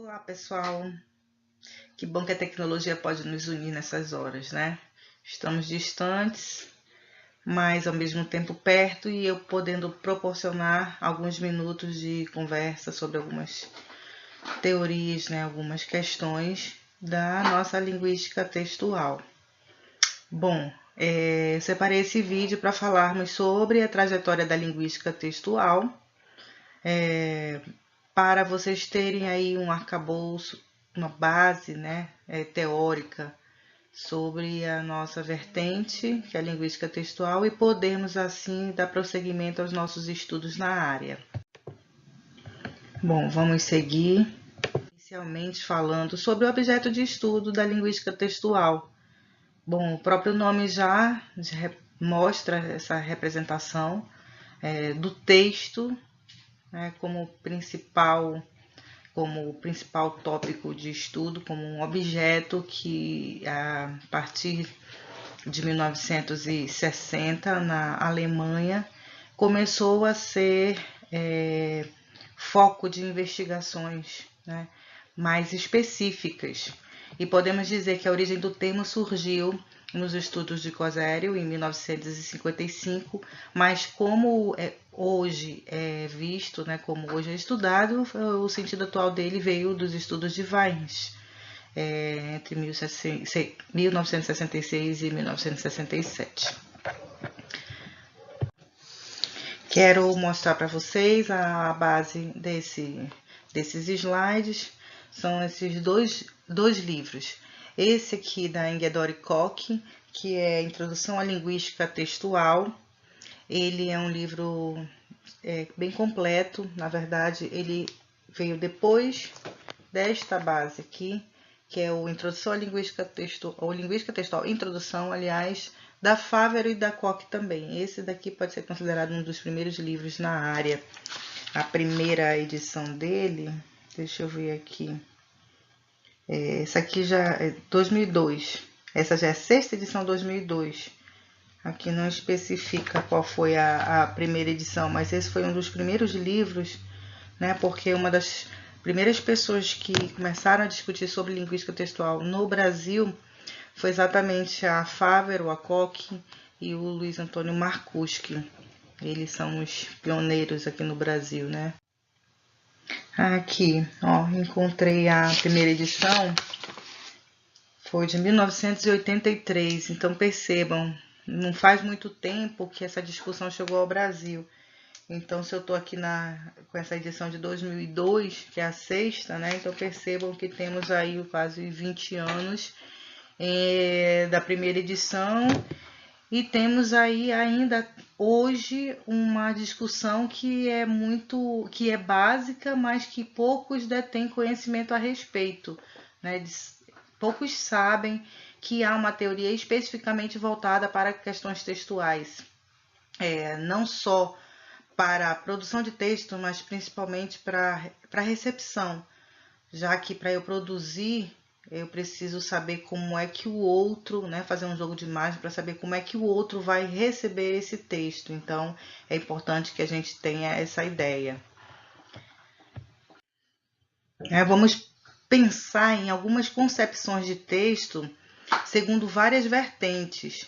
Olá, pessoal. Que bom que a tecnologia pode nos unir nessas horas, né? Estamos distantes, mas ao mesmo tempo perto e eu podendo proporcionar alguns minutos de conversa sobre algumas teorias, né? Algumas questões da nossa linguística textual. Bom, eu separei esse vídeo para falarmos sobre a trajetória da linguística textual, para vocês terem aí um arcabouço, uma base, né, teórica sobre a nossa vertente, que é a linguística textual, e podermos assim dar prosseguimento aos nossos estudos na área. Bom, vamos seguir inicialmente falando sobre o objeto de estudo da linguística textual. Bom, o próprio nome já mostra essa representação do texto, né, como principal tópico de estudo, como um objeto que, a partir de 1960, na Alemanha, começou a ser foco de investigações, né, mais específicas. E podemos dizer que a origem do termo surgiu nos estudos de Cosério, em 1955, mas como hoje é visto, né, como hoje é estudado, o sentido atual dele veio dos estudos de Weins, entre 1966 e 1967. Quero mostrar para vocês a base desses slides. São esses dois livros. Esse aqui da Ingeborg Koch, que é Introdução à Linguística Textual. Ele é um livro bem completo. Na verdade, ele veio depois desta base aqui, que é o Introdução à Linguística Textual, ou Linguística Textual, Introdução, aliás, da Favero e da Koch também. Esse daqui pode ser considerado um dos primeiros livros na área. A primeira edição dele, deixa eu ver aqui, essa aqui já é 2002. Essa já é a sexta edição 2002. Aqui não especifica qual foi a primeira edição, mas esse foi um dos primeiros livros, né? Porque uma das primeiras pessoas que começaram a discutir sobre linguística textual no Brasil foi exatamente a Favero, a Koch e o Luiz Antônio Marcuschi. Eles são os pioneiros aqui no Brasil, né? Aqui, ó, encontrei a primeira edição, foi de 1983, então percebam, não faz muito tempo que essa discussão chegou ao Brasil. Então, se eu estou aqui com essa edição de 2002, que é a sexta, né? Então, percebam que temos aí quase 20 anos da primeira edição e temos aí ainda hoje uma discussão que é básica, mas que poucos detêm conhecimento a respeito, né? Poucos sabem que há uma teoria especificamente voltada para questões textuais, não só para a produção de texto, mas principalmente para recepção, já que para eu produzir, eu preciso saber como é que o outro, né, fazer um jogo de imagem para saber como é que o outro vai receber esse texto. Então, é importante que a gente tenha essa ideia. Vamos pensar em algumas concepções de texto segundo várias vertentes,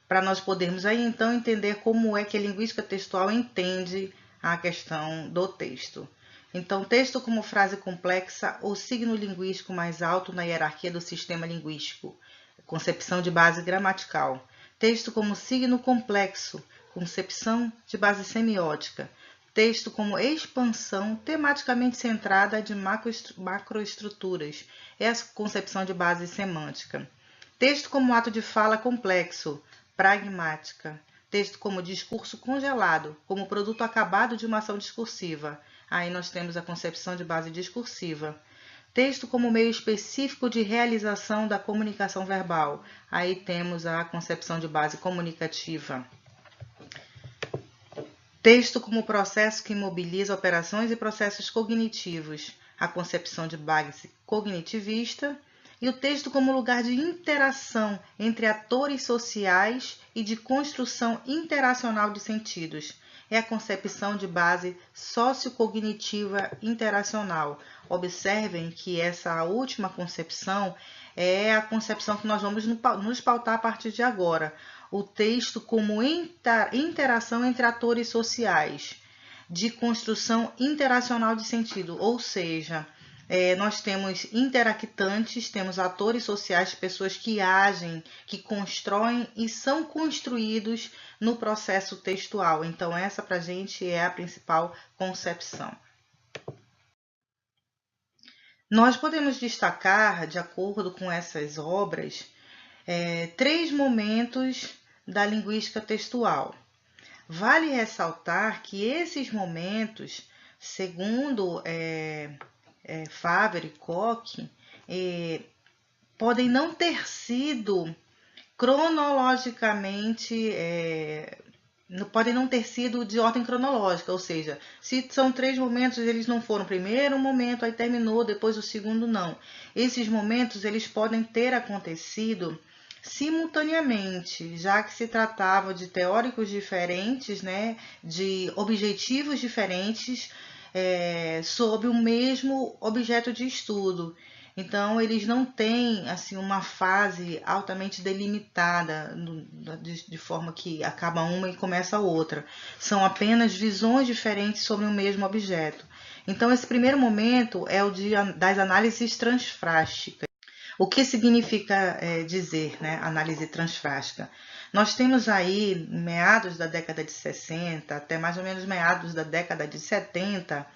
para nós podermos aí então entender como é que a linguística textual entende a questão do texto. Então, texto como frase complexa ou signo linguístico mais alto na hierarquia do sistema linguístico, concepção de base gramatical. Texto como signo complexo, concepção de base semiótica. Texto como expansão tematicamente centrada de macroestruturas, é a concepção de base semântica. Texto como ato de fala complexo, pragmática. Texto como discurso congelado, como produto acabado de uma ação discursiva. Aí nós temos a concepção de base discursiva. Texto como meio específico de realização da comunicação verbal. Aí temos a concepção de base comunicativa. Texto como processo que mobiliza operações e processos cognitivos. A concepção de base cognitivista. E o texto como lugar de interação entre atores sociais e de construção interacional de sentidos. é a concepção de base sociocognitiva interacional. Observem que essa última concepção é a concepção que nós vamos nos pautar a partir de agora. O texto como interação entre atores sociais, de construção interacional de sentido, ou seja, nós temos interactantes, temos atores sociais, pessoas que agem, que constroem e são construídos no processo textual. Então, essa para a gente é a principal concepção. Nós podemos destacar, de acordo com essas obras, 3 momentos da linguística textual. Vale ressaltar que esses momentos, segundo Faber e Koch, podem não ter sido cronologicamente, podem não ter sido de ordem cronológica, ou seja, se são 3 momentos, eles não foram primeiro um momento, aí terminou, depois o segundo não. Esses momentos, eles podem ter acontecido simultaneamente, já que se tratava de teóricos diferentes, né, de objetivos diferentes, sob o mesmo objeto de estudo. Então, eles não têm assim, uma fase altamente delimitada, de forma que acaba uma e começa a outra. São apenas visões diferentes sobre o mesmo objeto. Então, esse primeiro momento é o das análises transfrásticas. O que significa dizer, né, análise transfrástica? Nós temos aí, meados da década de 60, até mais ou menos meados da década de 70,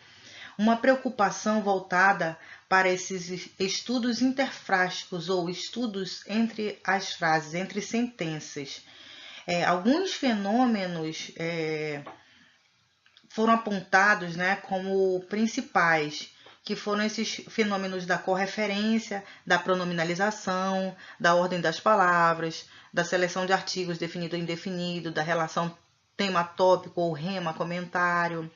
uma preocupação voltada para esses estudos interfrásticos ou estudos entre as frases, entre sentenças. Alguns fenômenos foram apontados, né, como principais, que foram esses fenômenos da correferência, da pronominalização, da ordem das palavras, da seleção de artigos definido e indefinido, da relação tema-tópico ou rema-comentário,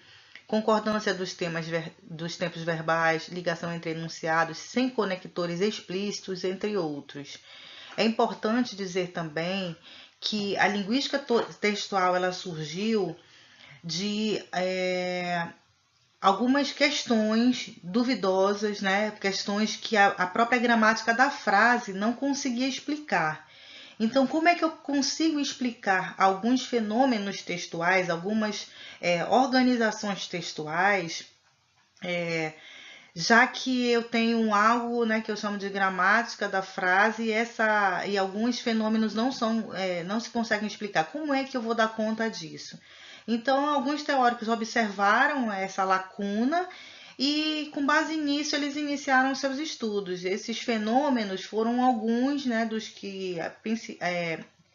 concordância dos tempos verbais, ligação entre enunciados sem conectores explícitos, entre outros. É importante dizer também que a linguística textual ela surgiu de algumas questões duvidosas, né? Questões que a própria gramática da frase não conseguia explicar. Então, como é que eu consigo explicar alguns fenômenos textuais, algumas organizações textuais, já que eu tenho algo, né, que eu chamo de gramática da frase e alguns fenômenos não se conseguem explicar. Como é que eu vou dar conta disso? Então, alguns teóricos observaram essa lacuna e, com base nisso, eles iniciaram seus estudos. Esses fenômenos foram alguns, né, dos que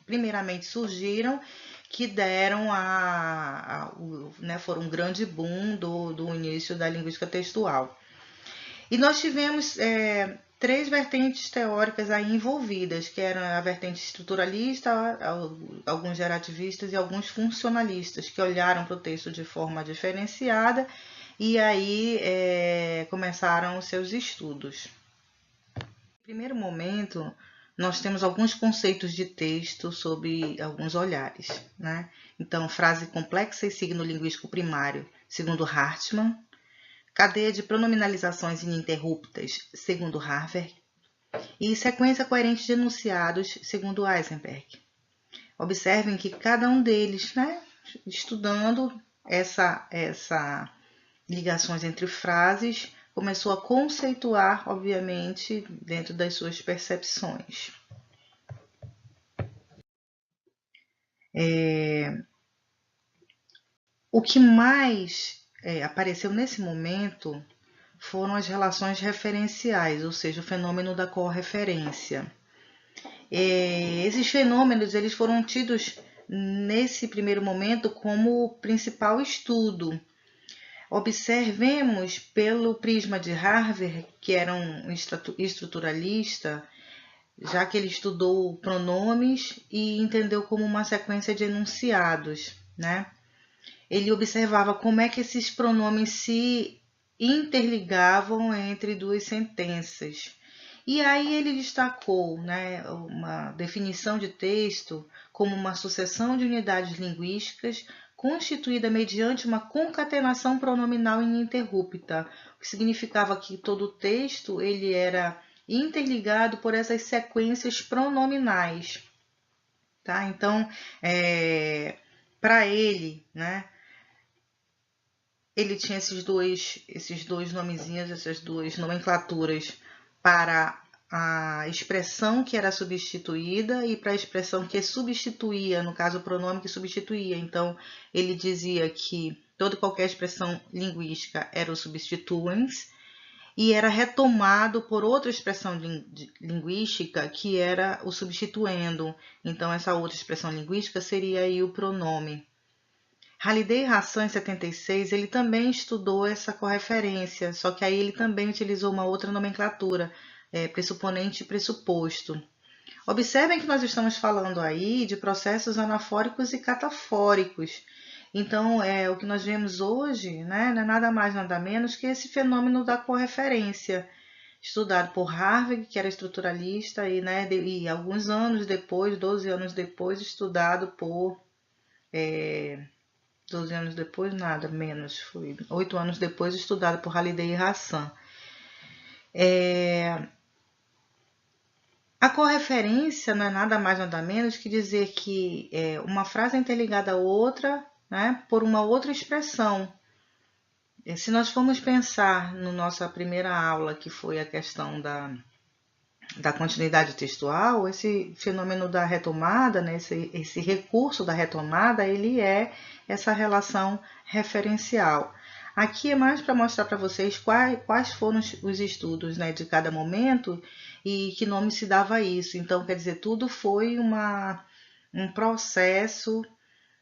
primeiramente surgiram, que deram foram um grande boom do início da linguística textual. E nós tivemos 3 vertentes teóricas aí envolvidas, que eram a vertente estruturalista, alguns gerativistas e alguns funcionalistas, que olharam para o texto de forma diferenciada e aí começaram os seus estudos. No primeiro momento, nós temos alguns conceitos de texto sob alguns olhares, né? Então, frase complexa e signo linguístico primário, segundo Hartmann, cadeia de pronominalizações ininterruptas, segundo Harvey, e sequência coerente de enunciados, segundo Eisenberg. Observem que cada um deles, né, estudando essa ligações entre frases, começou a conceituar, obviamente, dentro das suas percepções. O que mais apareceu nesse momento foram as relações referenciais, ou seja, o fenômeno da correferência. Esses fenômenos eles foram tidos nesse primeiro momento como o principal estudo. Observemos pelo prisma de Harvey, que era um estruturalista, já que ele estudou pronomes e entendeu como uma sequência de enunciados, né? Ele observava como é que esses pronomes se interligavam entre 2 sentenças. E aí ele destacou, né, uma definição de texto como uma sucessão de unidades linguísticas constituída mediante uma concatenação pronominal ininterrupta, o que significava que todo o texto ele era interligado por essas sequências pronominais. Tá? Então, para ele, né, ele tinha esses dois nomezinhos, essas duas nomenclaturas para a expressão que era substituída e para a expressão que substituía, no caso o pronome que substituía. Então, ele dizia que toda e qualquer expressão linguística era o substituens e era retomado por outra expressão linguística que era o substituendo. Então, essa outra expressão linguística seria aí o pronome. Halliday e Hassan, em 76, ele também estudou essa correferência, só que aí ele também utilizou uma outra nomenclatura, pressuponente e pressuposto. Observem que nós estamos falando aí de processos anafóricos e catafóricos. Então, o que nós vemos hoje, né, não é nada mais, nada menos que esse fenômeno da correferência, estudado por Harvey, que era estruturalista, e alguns anos depois, 12 anos depois, estudado por... 12 anos depois, nada, menos, foi 8 anos depois, estudado por Halliday e Hassan. A correferência não é nada mais, nada menos que dizer que uma frase é interligada a outra, né, por uma outra expressão. Se nós formos pensar na nossa primeira aula, que foi a questão da continuidade textual, esse fenômeno da retomada, né, esse recurso da retomada, ele é essa relação referencial. Aqui é mais para mostrar para vocês quais foram os estudos, né, de cada momento e que nome se dava a isso. Então, quer dizer, tudo foi um processo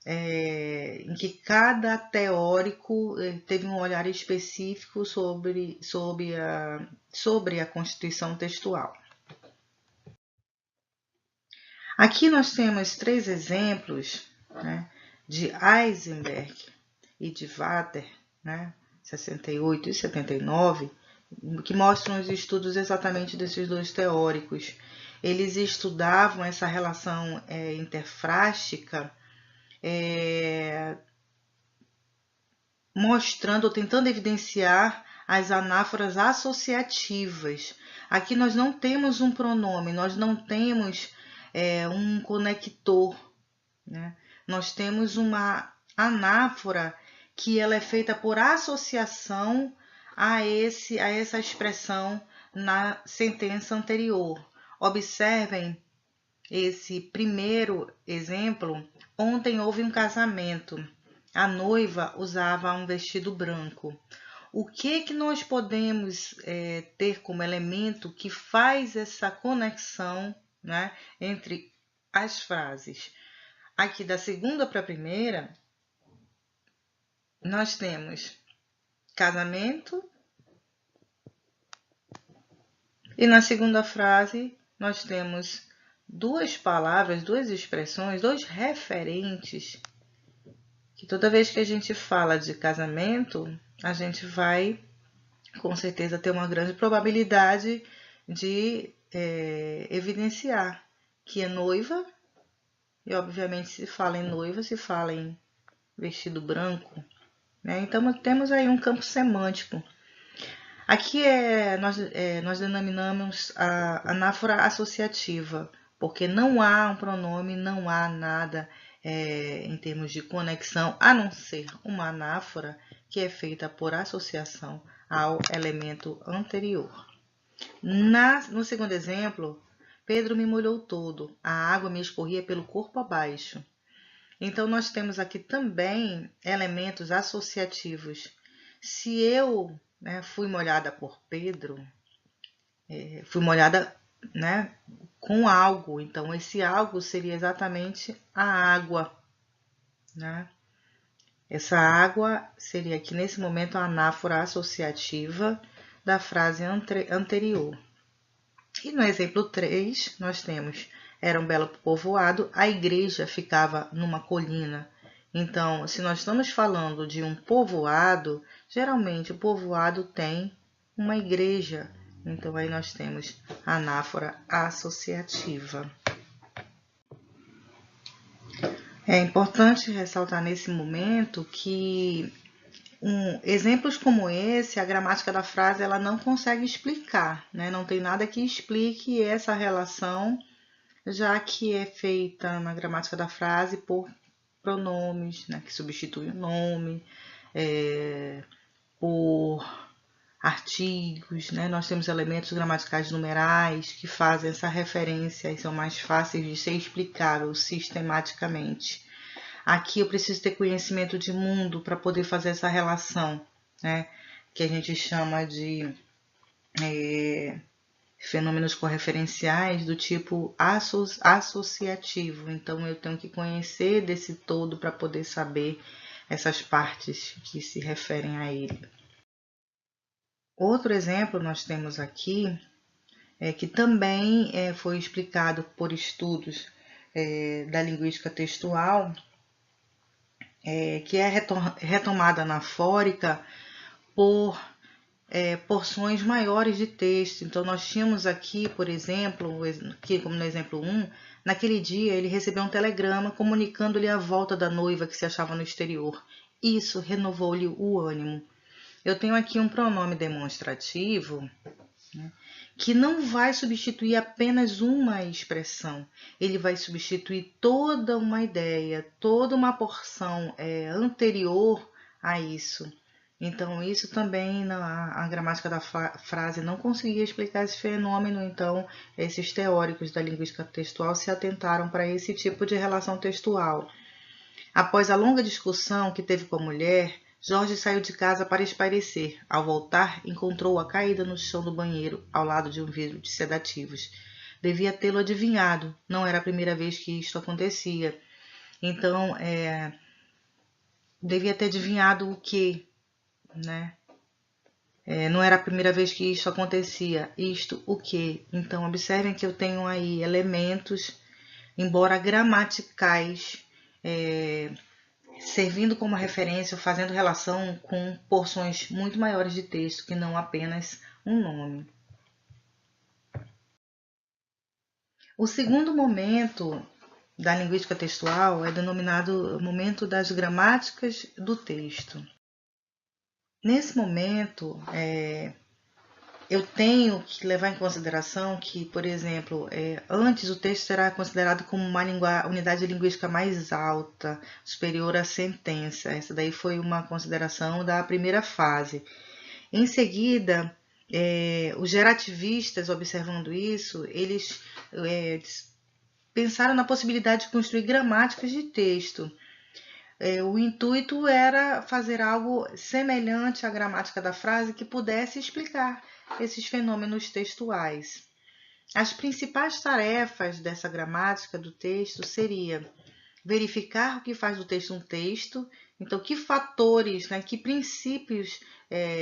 em que cada teórico teve um olhar específico sobre a constituição textual. Aqui nós temos 3 exemplos, né, de Eisenberg e de Vater, né, 68 e 79, que mostram os estudos exatamente desses dois teóricos. Eles estudavam essa relação interfrástica, mostrando ou tentando evidenciar as anáforas associativas. Aqui nós não temos um pronome, nós não temos um conector, né? Nós temos uma anáfora que ela é feita por associação a essa expressão na sentença anterior. Observem esse primeiro exemplo. Ontem houve um casamento. A noiva usava um vestido branco. O que nós podemos ter como elemento que faz essa conexão, né, entre as frases? Aqui da segunda para a primeira, nós temos casamento e na segunda frase nós temos duas palavras, duas expressões, dois referentes que toda vez que a gente fala de casamento, a gente vai com certeza ter uma grande probabilidade de evidenciar que é noiva, e obviamente se fala em noiva, se fala em vestido branco, né? Então temos aí um campo semântico. Aqui nós denominamos a anáfora associativa, porque não há um pronome, não há nada em termos de conexão, a não ser uma anáfora que é feita por associação ao elemento anterior. No segundo exemplo, Pedro me molhou todo, a água me escorria pelo corpo abaixo. Então, nós temos aqui também elementos associativos. Se eu fui molhada por Pedro, fui molhada, né, com algo. Então, esse algo seria exatamente a água, né? Essa água seria aqui, nesse momento, a anáfora associativa da frase anterior. E no exemplo 3, nós temos: era um belo povoado, a igreja ficava numa colina. Então, se nós estamos falando de um povoado, geralmente o povoado tem uma igreja. Então, aí nós temos a anáfora associativa. É importante ressaltar nesse momento que exemplos como esse, a gramática da frase ela não consegue explicar, né? Não tem nada que explique essa relação, já que é feita na gramática da frase por pronomes, né? Que substituem o nome, por artigos, né? Nós temos elementos gramaticais numerais que fazem essa referência e são mais fáceis de ser explicados sistematicamente. Aqui eu preciso ter conhecimento de mundo para poder fazer essa relação, né? Que a gente chama de fenômenos correferenciais do tipo associativo. Então eu tenho que conhecer desse todo para poder saber essas partes que se referem a ele. Outro exemplo nós temos aqui, que também foi explicado por estudos da linguística textual, que é retomada anafórica por porções maiores de texto. Então, nós tínhamos aqui, por exemplo, aqui como no exemplo 1, naquele dia ele recebeu um telegrama comunicando-lhe a volta da noiva que se achava no exterior. Isso renovou-lhe o ânimo. Eu tenho aqui um pronome demonstrativo, né, que não vai substituir apenas uma expressão, ele vai substituir toda uma ideia, toda uma porção anterior a isso. Então, isso também a gramática da frase não conseguia explicar esse fenômeno, então esses teóricos da linguística textual se atentaram para esse tipo de relação textual. Após a longa discussão que teve com a mulher, Jorge saiu de casa para espairecer. Ao voltar, encontrou-a caída no chão do banheiro, ao lado de um vidro de sedativos. Devia tê-lo adivinhado, não era a primeira vez que isto acontecia. Então, devia ter adivinhado o quê, né? Não era a primeira vez que isto acontecia. Isto o quê? Então, observem que eu tenho aí elementos, embora gramaticais, servindo como referência, fazendo relação com porções muito maiores de texto que não apenas um nome. O segundo momento da linguística textual é denominado momento das gramáticas do texto. Nesse momento, eu tenho que levar em consideração que, por exemplo, antes o texto será considerado como uma unidade linguística mais alta, superior à sentença. Essa daí foi uma consideração da primeira fase. Em seguida, os gerativistas, observando isso, eles pensaram na possibilidade de construir gramáticas de texto. O intuito era fazer algo semelhante à gramática da frase que pudesse explicar esses fenômenos textuais. As principais tarefas dessa gramática do texto seria verificar o que faz do texto um texto, então que fatores, que princípios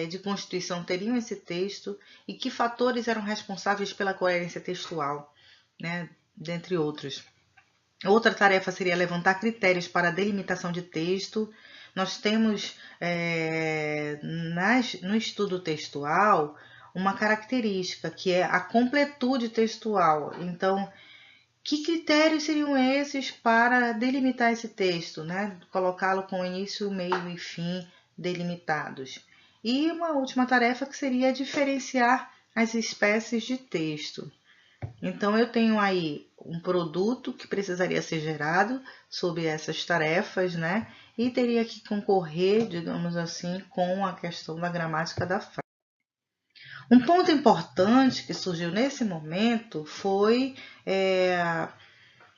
de constituição teriam esse texto e que fatores eram responsáveis pela coerência textual, dentre outros. Outra tarefa seria levantar critérios para a delimitação de texto. Nós temos no estudo textual uma característica que é a completude textual. Então, que critérios seriam esses para delimitar esse texto, colocá-lo com início, meio e fim delimitados? E uma última tarefa que seria diferenciar as espécies de texto. Então, eu tenho aí um produto que precisaria ser gerado sob essas tarefas, e teria que concorrer, digamos assim, com a questão da gramática da frase. Um ponto importante que surgiu nesse momento foi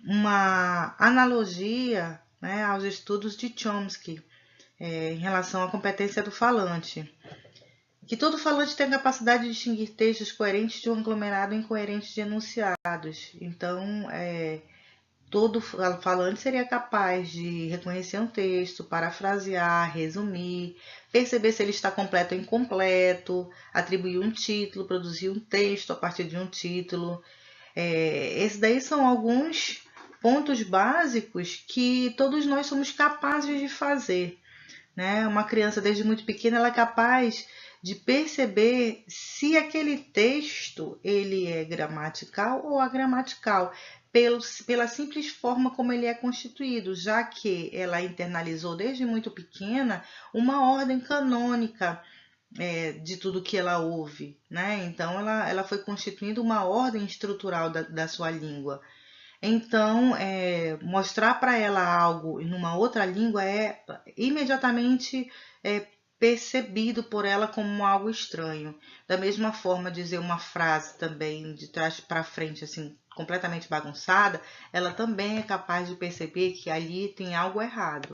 uma analogia aos estudos de Chomsky em relação à competência do falante. Que todo falante tem a capacidade de distinguir textos coerentes de um aglomerado incoerente de enunciados. Então, todo falante seria capaz de reconhecer um texto, parafrasear, resumir, perceber se ele está completo ou incompleto, atribuir um título, produzir um texto a partir de um título. Esses daí são alguns pontos básicos que todos nós somos capazes de fazer. Uma criança, desde muito pequena, ela é capaz de perceber se aquele texto ele é gramatical ou agramatical, pela simples forma como ele é constituído, já que ela internalizou desde muito pequena uma ordem canônica de tudo que ela ouve, né? Então ela foi constituindo uma ordem estrutural da sua língua. Então, mostrar para ela algo numa outra língua é imediatamente percebido por ela como algo estranho. Da mesma forma, dizer uma frase também de trás para frente, assim, completamente bagunçada, ela também é capaz de perceber que ali tem algo errado.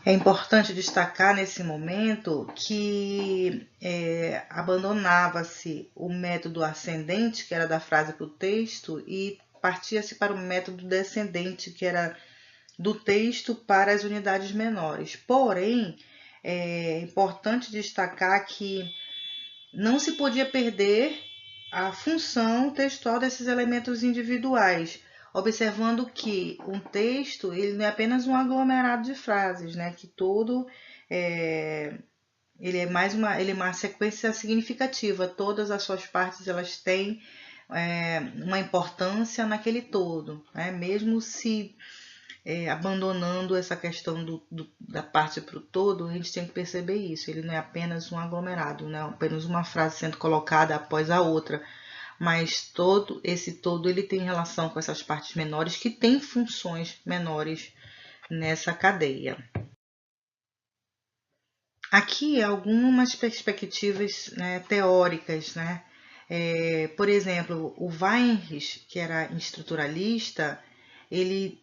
É importante destacar nesse momento que abandonava-se o método ascendente, que era da frase para o texto, e partia-se para o método descendente, que era do texto para as unidades menores. Porém, é importante destacar que não se podia perder a função textual desses elementos individuais, observando que um texto ele não é apenas um aglomerado de frases, né? Que todo ele é uma sequência significativa. Todas as suas partes elas têm uma importância naquele todo, né? Mesmo se abandonando essa questão da parte para o todo, a gente tem que perceber isso. Ele não é apenas um aglomerado, não é apenas uma frase sendo colocada após a outra, mas esse todo ele tem relação com essas partes menores que têm funções menores nessa cadeia. Aqui algumas perspectivas, né, teóricas, né? Por exemplo, o Weinreich, que era estruturalista, ele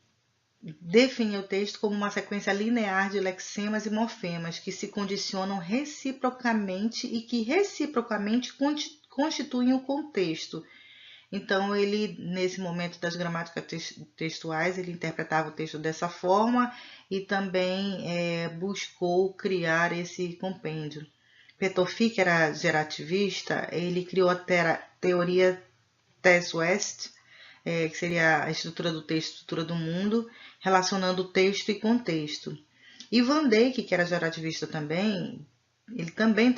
define o texto como uma sequência linear de lexemas e morfemas que se condicionam reciprocamente e que reciprocamente constituem o contexto. Então, ele, nesse momento das gramáticas textuais, ele interpretava o texto dessa forma e também buscou criar esse compêndio. Petofi, que era gerativista, ele criou a teoria Tess-West, que seria a estrutura do texto, estrutura do mundo, relacionando texto e contexto. E Van Dijk, que era gerativista também, ele também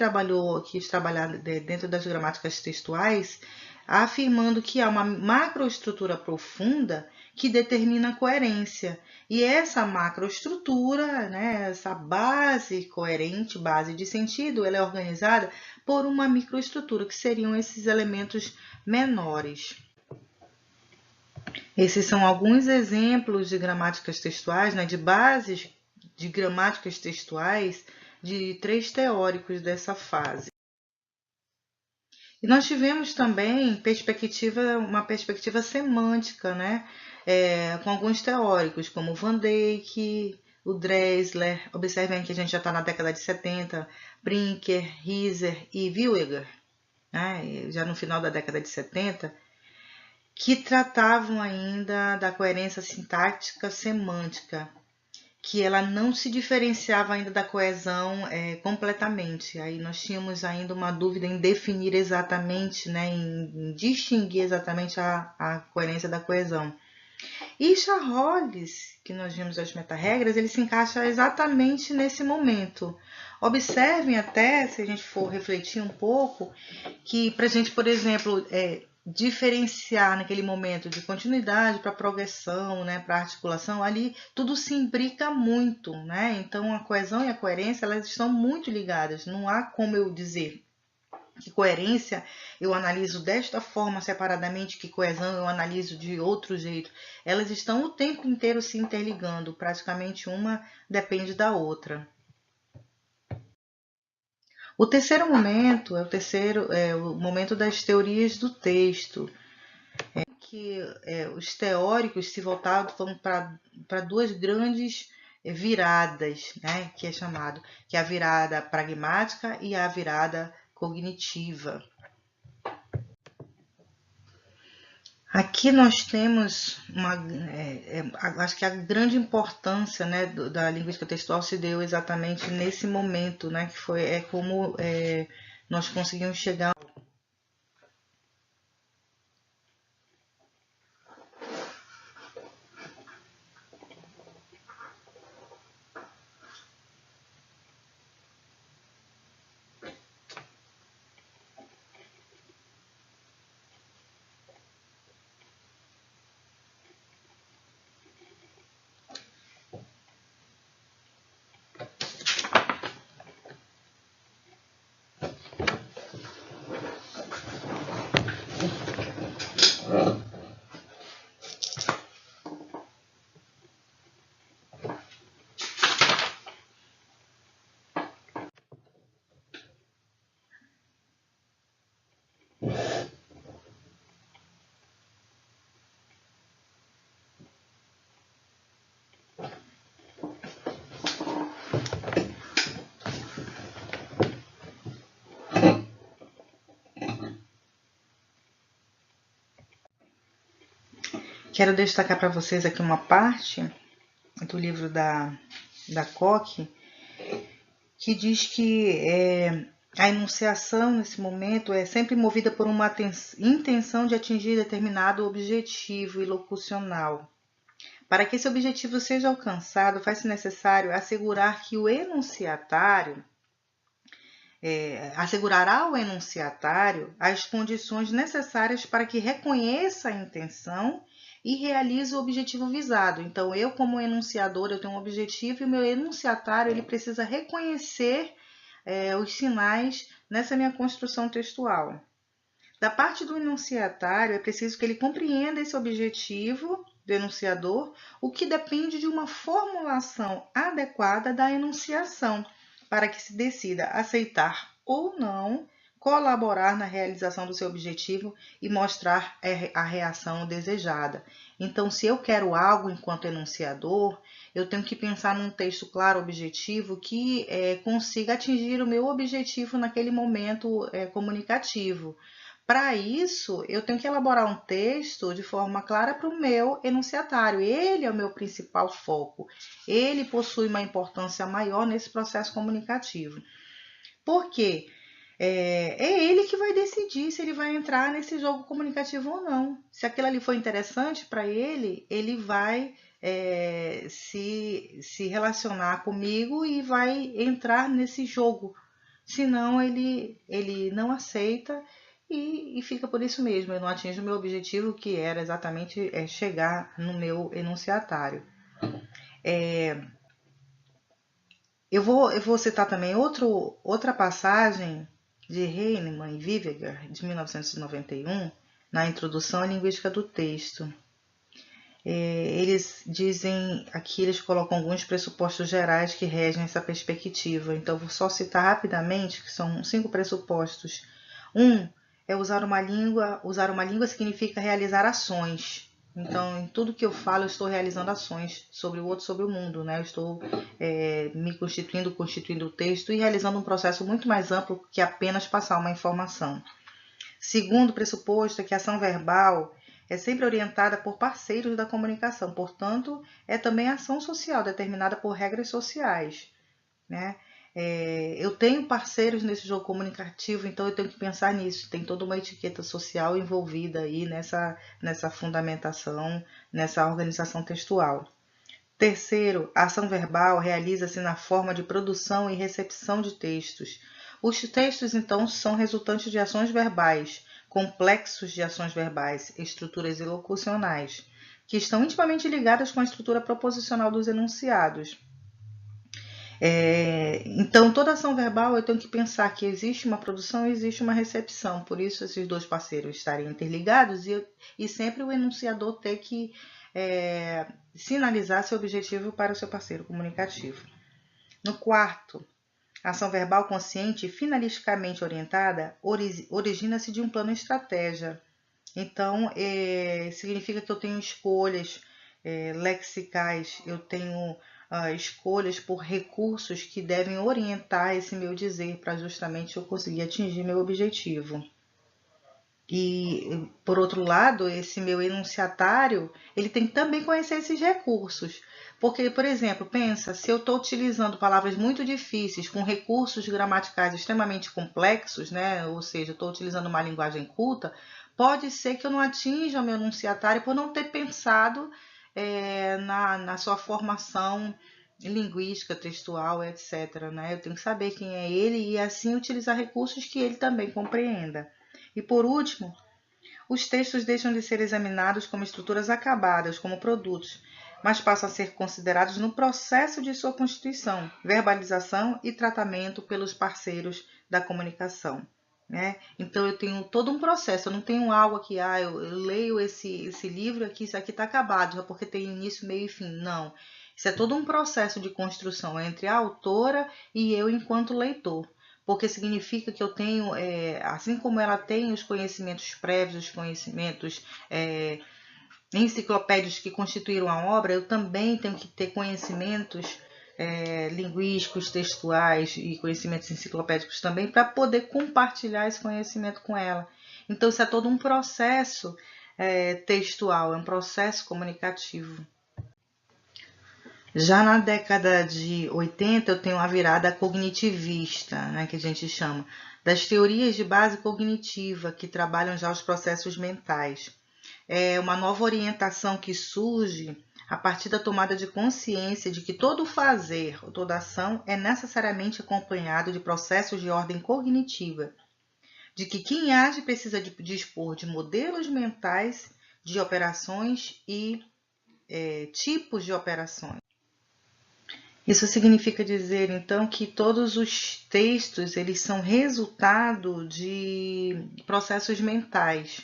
quis trabalhar dentro das gramáticas textuais, afirmando que há uma macroestrutura profunda que determina a coerência. E essa macroestrutura, né, essa base coerente, base de sentido, ela é organizada por uma microestrutura, que seriam esses elementos menores. Esses são alguns exemplos de gramáticas textuais, né, de bases de gramáticas textuais de 3 teóricos dessa fase. E nós tivemos também uma perspectiva semântica, né, com alguns teóricos, como Van Dijk, o Dressler, observem que a gente já está na década de 70, Brinker, Hieser e Williger, né, já no final da década de 70, que tratavam ainda da coerência sintática semântica, que ela não se diferenciava ainda da coesão completamente. Aí nós tínhamos ainda uma dúvida em definir exatamente, né, em distinguir exatamente a coerência da coesão. E Charolles, que nós vimos as meta-regras, ele se encaixa exatamente nesse momento. Observem até, se a gente for refletir um pouco, que para a gente, por exemplo, diferenciar naquele momento de continuidade para progressão, né, para articulação, ali tudo se imbrica muito, né? Então a coesão e a coerência elas estão muito ligadas. Não há como eu dizer que coerência eu analiso desta forma separadamente, que coesão eu analiso de outro jeito. Elas estão o tempo inteiro se interligando, praticamente uma depende da outra. O terceiro momento é o momento das teorias do texto, que os teóricos se voltavam para duas grandes viradas, né, que é chamado, que é a virada pragmática e a virada cognitiva. Aqui nós temos acho que a grande importância, né, da linguística textual se deu exatamente nesse momento, né, que foi como nós conseguimos chegar. Quero destacar para vocês aqui uma parte do livro da Koch, que diz que a enunciação nesse momento é sempre movida por uma intenção de atingir determinado objetivo ilocucional. Para que esse objetivo seja alcançado, faz-se necessário assegurar que o enunciatário assegurará ao enunciatário as condições necessárias para que reconheça a intenção e realize o objetivo visado. Então, eu como enunciador, eu tenho um objetivo e o meu enunciatário ele precisa reconhecer os sinais nessa minha construção textual. Da parte do enunciatário, é preciso que ele compreenda esse objetivo do enunciador, o que depende de uma formulação adequada da enunciação, para que se decida aceitar ou não colaborar na realização do seu objetivo e mostrar a reação desejada. Então, se eu quero algo enquanto enunciador, eu tenho que pensar num texto claro, objetivo, que consiga atingir o meu objetivo naquele momento comunicativo. Para isso, eu tenho que elaborar um texto de forma clara para o meu enunciatário. Ele é o meu principal foco. Ele possui uma importância maior nesse processo comunicativo. Por quê? É ele que vai decidir se ele vai entrar nesse jogo comunicativo ou não. Se aquilo ali for interessante para ele, ele vai se relacionar comigo e vai entrar nesse jogo. Senão, ele não aceita e fica por isso mesmo. Eu não atinjo o meu objetivo, que era exatamente chegar no meu enunciatário. Eu vou citar também outra passagem de Heinemann e Viviger, de 1991, na introdução à linguística do texto. Eles dizem, aqui eles colocam alguns pressupostos gerais que regem essa perspectiva. Então, vou só citar rapidamente, que são 5 pressupostos. Usar uma língua. Usar uma língua significa realizar ações. Então, em tudo que eu falo, eu estou realizando ações sobre o outro, sobre o mundo, né? Eu estou me constituindo o texto e realizando um processo muito mais amplo que apenas passar uma informação. Segundo pressuposto é que a ação verbal é sempre orientada por parceiros da comunicação, portanto, é também ação social determinada por regras sociais, né? Eu tenho parceiros nesse jogo comunicativo, então eu tenho que pensar nisso. Tem toda uma etiqueta social envolvida aí nessa fundamentação, nessa organização textual. Terceiro, a ação verbal realiza-se na forma de produção e recepção de textos. Os textos, então, são resultantes de ações verbais, complexos de ações verbais, estruturas ilocucionais, que estão intimamente ligadas com a estrutura proposicional dos enunciados. Então, toda ação verbal eu tenho que pensar que existe uma produção e existe uma recepção, por isso esses dois parceiros estarem interligados e sempre o enunciador ter que sinalizar seu objetivo para o seu parceiro comunicativo. No quarto, a ação verbal consciente e finalisticamente orientada origina-se de um plano estratégia. Então, significa que eu tenho escolhas lexicais, eu tenho escolhas por recursos que devem orientar esse meu dizer para justamente eu conseguir atingir meu objetivo. E, por outro lado, esse meu enunciatário, ele tem que também conhecer esses recursos. Porque, por exemplo, pensa, se eu estou utilizando palavras muito difíceis com recursos gramaticais extremamente complexos, né? Ou seja, estou utilizando uma linguagem culta, pode ser que eu não atinja o meu enunciatário por não ter pensado na sua formação linguística, textual, etc. Né? Eu tenho que saber quem é ele e assim utilizar recursos que ele também compreenda. E por último, os textos deixam de ser examinados como estruturas acabadas, como produtos, mas passam a ser considerados no processo de sua constituição, verbalização e tratamento pelos parceiros da comunicação. né? Então eu tenho todo um processo, eu não tenho algo aqui, eu leio esse livro aqui, isso aqui está acabado, já porque tem início, meio e fim. Não. Isso é todo um processo de construção entre a autora e eu enquanto leitor. Porque significa que eu tenho, assim como ela tem os conhecimentos prévios, os conhecimentos enciclopédios que constituíram a obra, eu também tenho que ter conhecimentos linguísticos, textuais e conhecimentos enciclopédicos também para poder compartilhar esse conhecimento com ela. Então, isso é todo um processo textual, é um processo comunicativo. Já na década de 80, eu tenho a virada cognitivista, né, que a gente chama, das teorias de base cognitiva, que trabalham já os processos mentais. É uma nova orientação que surge a partir da tomada de consciência de que todo fazer, toda ação é necessariamente acompanhado de processos de ordem cognitiva, de que quem age precisa dispor de modelos mentais de operações e tipos de operações. Isso significa dizer, então, que todos os textos eles são resultado de processos mentais.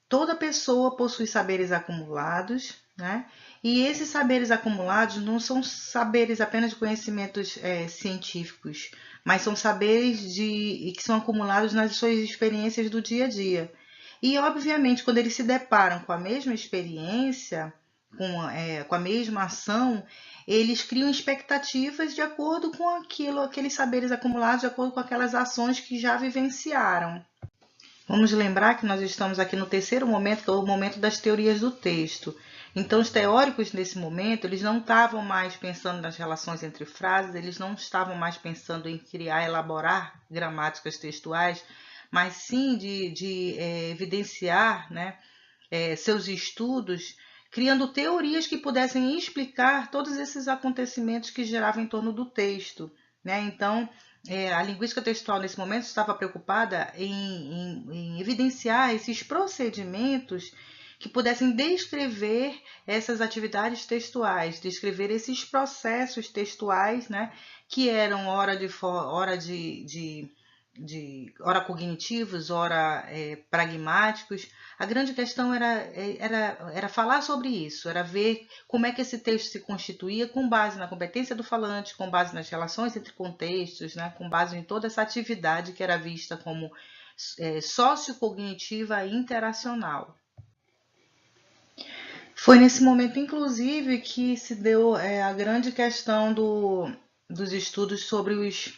Toda pessoa possui saberes acumulados, né? E esses saberes acumulados não são saberes apenas de conhecimentos científicos, mas são saberes que são acumulados nas suas experiências do dia a dia. E, obviamente, quando eles se deparam com a mesma experiência, com a mesma ação, eles criam expectativas de acordo com aqueles saberes acumulados, de acordo com aquelas ações que já vivenciaram. Vamos lembrar que nós estamos aqui no terceiro momento, que é o momento das teorias do texto. Então, os teóricos, nesse momento, eles não estavam mais pensando nas relações entre frases, eles não estavam mais pensando em criar, elaborar gramáticas textuais, mas sim de evidenciar, né, seus estudos, criando teorias que pudessem explicar todos esses acontecimentos que giravam em torno do texto, né? Então, a linguística textual, nesse momento, estava preocupada em evidenciar esses procedimentos que pudessem descrever essas atividades textuais, descrever esses processos textuais, né, que eram ora cognitivos, ora pragmáticos. A grande questão era falar sobre isso, era ver como é que esse texto se constituía com base na competência do falante, com base nas relações entre contextos, né, com base em toda essa atividade que era vista como sociocognitiva e interacional. Foi nesse momento, inclusive, que se deu a grande questão dos estudos sobre os,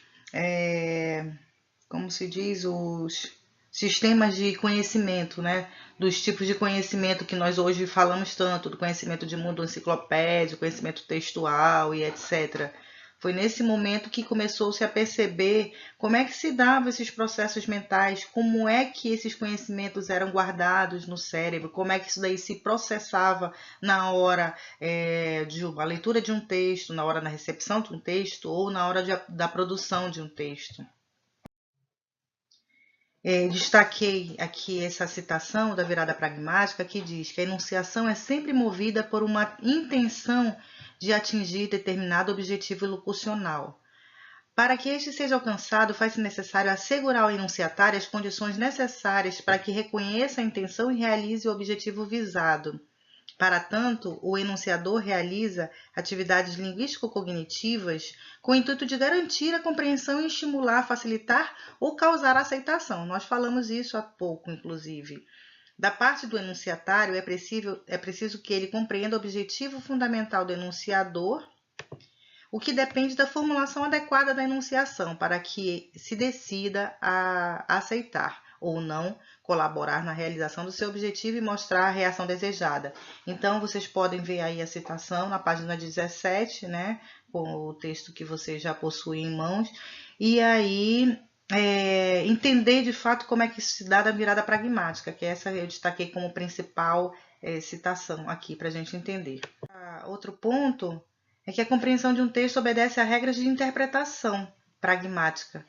como se diz, os sistemas de conhecimento, né? Dos tipos de conhecimento que nós hoje falamos tanto, do conhecimento de mundo enciclopédico, conhecimento textual e etc. Foi nesse momento que começou-se a perceber como é que se davam esses processos mentais, como é que esses conhecimentos eram guardados no cérebro, como é que isso daí se processava na hora de uma leitura de um texto, na hora da recepção de um texto ou na hora da produção de um texto. Destaquei aqui essa citação da virada pragmática que diz que a enunciação é sempre movida por uma intenção de atingir determinado objetivo locucional. Para que este seja alcançado, faz-se necessário assegurar ao enunciatário as condições necessárias para que reconheça a intenção e realize o objetivo visado. Para tanto, o enunciador realiza atividades linguístico-cognitivas com o intuito de garantir a compreensão e estimular, facilitar ou causar aceitação. Nós falamos isso há pouco, inclusive. Da parte do enunciatário, é preciso que ele compreenda o objetivo fundamental do enunciador, o que depende da formulação adequada da enunciação para que se decida a aceitar ou não colaborar na realização do seu objetivo e mostrar a reação desejada. Então, vocês podem ver aí a citação na página 17, né, com o texto que vocês já possuem em mãos, e aí entender de fato como é que isso se dá da virada pragmática, que essa eu destaquei como principal citação aqui para a gente entender. Outro ponto é que a compreensão de um texto obedece a regras de interpretação pragmática,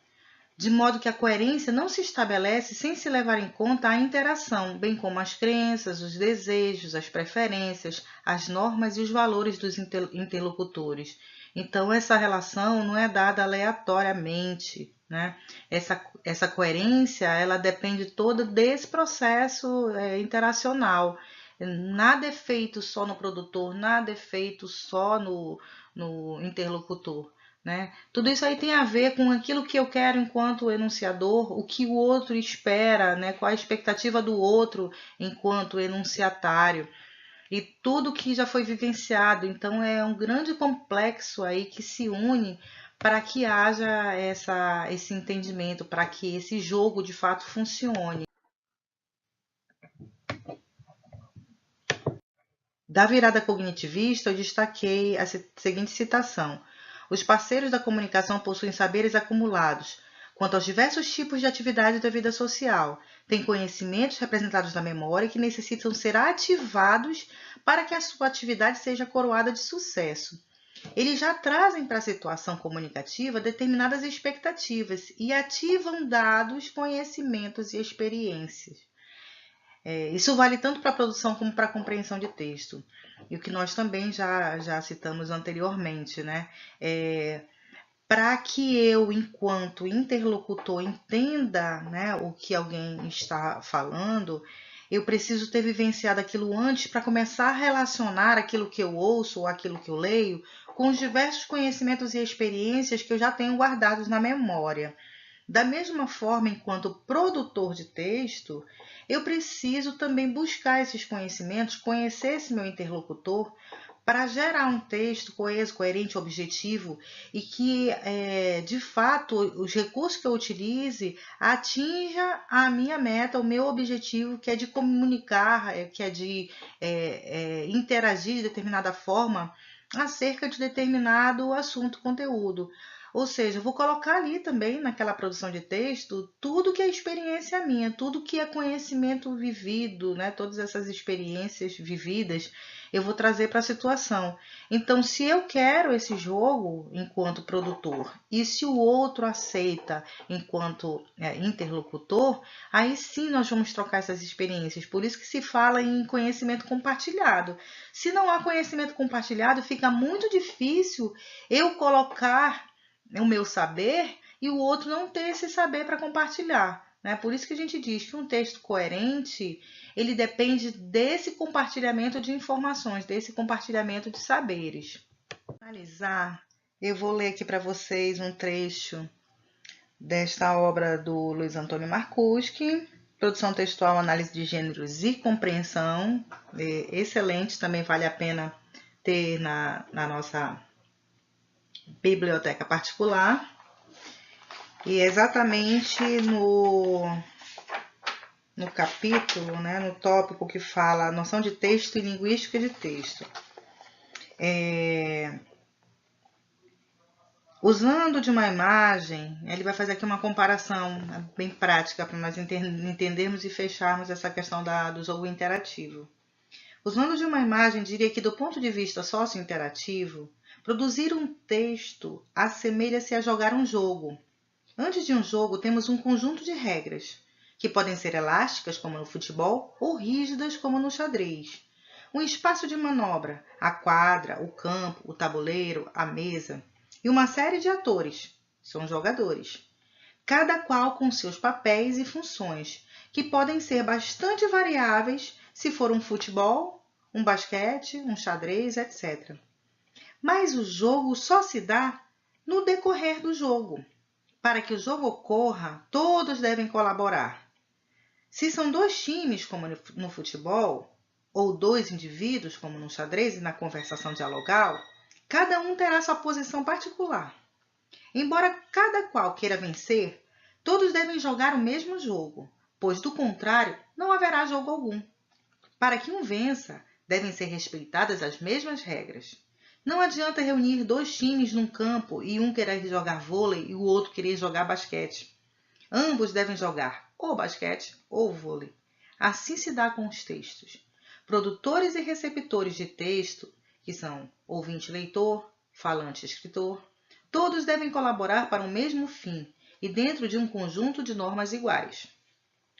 de modo que a coerência não se estabelece sem se levar em conta a interação, bem como as crenças, os desejos, as preferências, as normas e os valores dos interlocutores. Então, essa relação não é dada aleatoriamente, né? Essa coerência, ela depende toda desse processo interacional. Nada é feito só no produtor, nada é feito só no interlocutor, né? Tudo isso aí tem a ver com aquilo que eu quero enquanto enunciador, o que o outro espera, né? Qual a expectativa do outro enquanto enunciatário e tudo que já foi vivenciado. Então é um grande complexo aí que se une para que haja esse entendimento, para que esse jogo de fato funcione. Da virada cognitivista, eu destaquei a seguinte citação: os parceiros da comunicação possuem saberes acumulados quanto aos diversos tipos de atividades da vida social, têm conhecimentos representados na memória que necessitam ser ativados para que a sua atividade seja coroada de sucesso. Eles já trazem para a situação comunicativa determinadas expectativas e ativam dados, conhecimentos e experiências. Isso vale tanto para a produção como para a compreensão de texto. E o que nós também já citamos anteriormente, né? Para que eu, enquanto interlocutor, entenda, né, o que alguém está falando, eu preciso ter vivenciado aquilo antes para começar a relacionar aquilo que eu ouço ou aquilo que eu leio com os diversos conhecimentos e experiências que eu já tenho guardados na memória. Da mesma forma, enquanto produtor de texto, eu preciso também buscar esses conhecimentos, conhecer esse meu interlocutor, para gerar um texto coeso, coerente, objetivo e que, de fato, os recursos que eu utilize atinja a minha meta, o meu objetivo, que é de comunicar, que é de interagir de determinada forma acerca de determinado assunto, conteúdo. Ou seja, eu vou colocar ali também, naquela produção de texto, tudo que é experiência minha, tudo que é conhecimento vivido, né? Todas essas experiências vividas, eu vou trazer para a situação. Então, se eu quero esse jogo enquanto produtor e se o outro aceita enquanto interlocutor, aí sim nós vamos trocar essas experiências. Por isso que se fala em conhecimento compartilhado. Se não há conhecimento compartilhado, fica muito difícil eu colocar o meu saber e o outro não ter esse saber para compartilhar. Né? Por isso que a gente diz que um texto coerente, ele depende desse compartilhamento de informações, desse compartilhamento de saberes. Para finalizar, eu vou ler aqui para vocês um trecho desta obra do Luiz Antônio Marcuschi, Produção Textual, Análise de Gêneros e Compreensão. Excelente, também vale a pena ter na nossa biblioteca particular. E exatamente no capítulo, né, no tópico que fala noção de texto e linguística de texto. Usando de uma imagem, ele vai fazer aqui uma comparação bem prática para nós entendermos e fecharmos essa questão do jogo interativo. Usando de uma imagem, diria que do ponto de vista socio-interativo, produzir um texto assemelha-se a jogar um jogo. Antes de um jogo, temos um conjunto de regras, que podem ser elásticas, como no futebol, ou rígidas, como no xadrez. Um espaço de manobra, a quadra, o campo, o tabuleiro, a mesa, e uma série de atores, são jogadores, cada qual com seus papéis e funções, que podem ser bastante variáveis se for um futebol, um basquete, um xadrez, etc. Mas o jogo só se dá no decorrer do jogo. Para que o jogo ocorra, todos devem colaborar. Se são dois times, como no futebol, ou dois indivíduos, como no xadrez e na conversação dialogal, cada um terá sua posição particular. Embora cada qual queira vencer, todos devem jogar o mesmo jogo, pois do contrário não haverá jogo algum. Para que um vença, devem ser respeitadas as mesmas regras. Não adianta reunir dois times num campo e um querer jogar vôlei e o outro querer jogar basquete. Ambos devem jogar ou basquete ou vôlei. Assim se dá com os textos. Produtores e receptores de texto, que são ouvinte-leitor, falante-escritor, todos devem colaborar para o mesmo fim e dentro de um conjunto de normas iguais.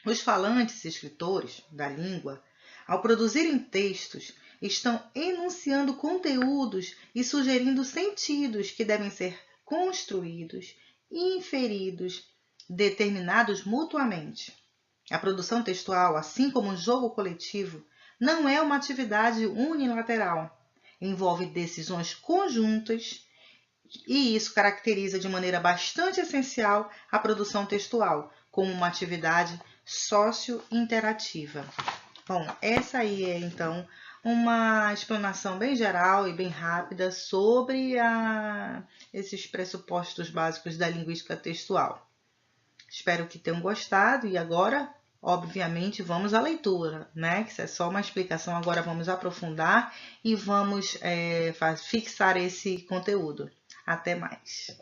Os falantes e escritores da língua, ao produzirem textos, estão enunciando conteúdos e sugerindo sentidos que devem ser construídos, inferidos, determinados mutuamente. A produção textual, assim como o jogo coletivo, não é uma atividade unilateral. Envolve decisões conjuntas e isso caracteriza de maneira bastante essencial a produção textual, como uma atividade socio-interativa. Bom, essa aí é então uma explanação bem geral e bem rápida sobre esses pressupostos básicos da linguística textual. Espero que tenham gostado e agora, obviamente, vamos à leitura, né? Que isso é só uma explicação, agora vamos aprofundar e vamos fixar esse conteúdo. Até mais!